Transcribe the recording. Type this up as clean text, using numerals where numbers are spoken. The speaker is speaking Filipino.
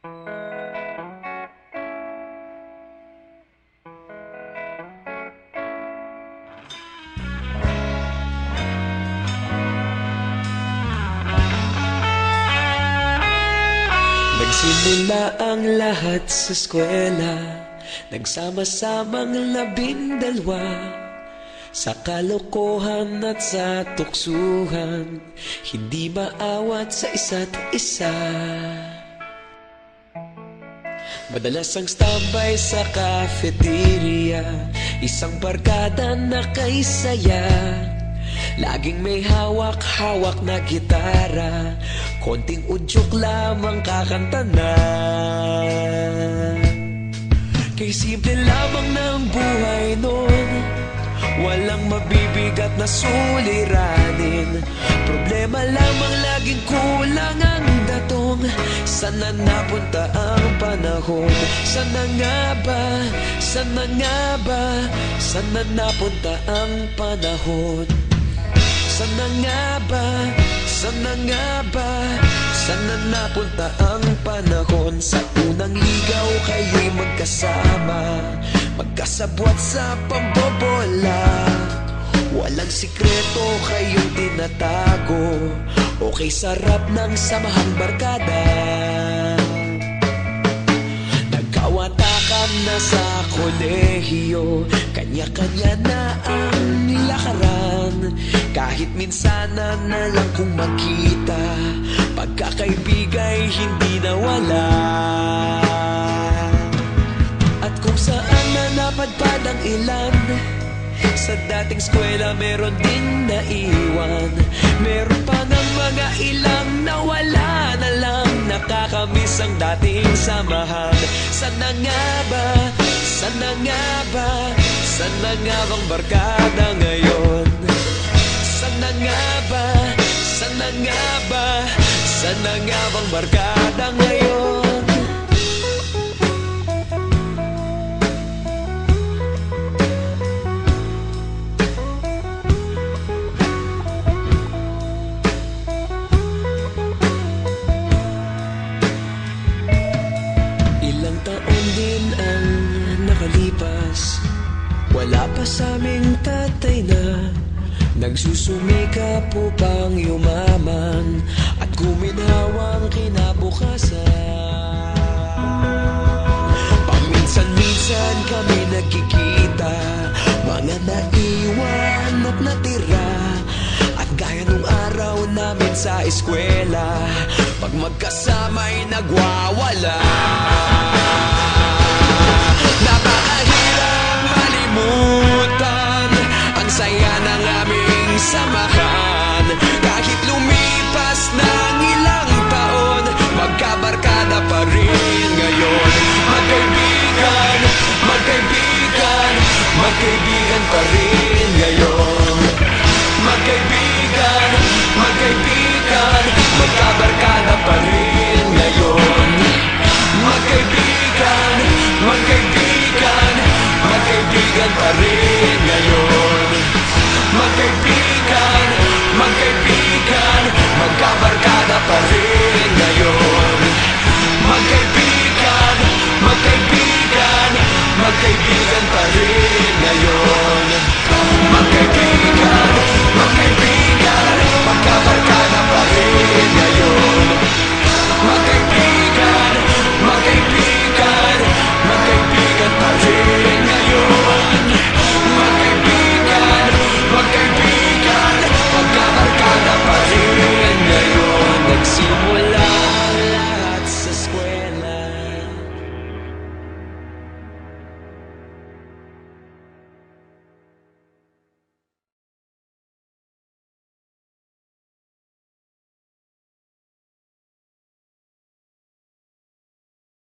Nagsimula ang lahat sa eskwela, nagsama-samang 12, sa kalokohan at sa tuksuhan, hindi maawat sa isa't isa. Madalas ang standby sa cafeteria, isang barkada na kay saya. Laging may hawak-hawak na gitara, konting udyok lamang kakanta na. Kay simple lamang ng buhay nun, walang mabibigat na suliranin. Problema lamang laging kulang ang datong. Sana napunta ang panahon? Sana nga ba? Sana nga ba? Sana napunta ang panahon? Sana nga ba? Sana nga ba? Sana napunta ang panahon? Sa unang ligaw kayo'y magkasama, magkasabwat sa pambobola. Walang sikreto kayong tinatago, okay sarap ng samahang barkada. Nagkawatakan na sa kolehiyo, kanya-kanya na ang lakaran. Kahit minsan na lang kung makita, pagkakaibigay hindi nawala. At kung saan na napadpad ang ilan, sa dating eskwela meron din naiwan. Meron pa ng mga ilang nawala na lang, nakakamiss ang dating samahan. Sana nga ba? Sana nga ba? Sana nga bang barkada ngayon? Sana nga ba? Sana nga ba? Sana nga bang barkada ngayon? Ilang taon din ang nakalipas, wala pa sa aming tatay na nagsusumikap upang yumaman at guminhawang kinabukasan. Paminsan-minsan kami nagkikita, mga naiwan at natira. At gaya nung araw namin sa eskwela, pag magkasama'y nagwawala.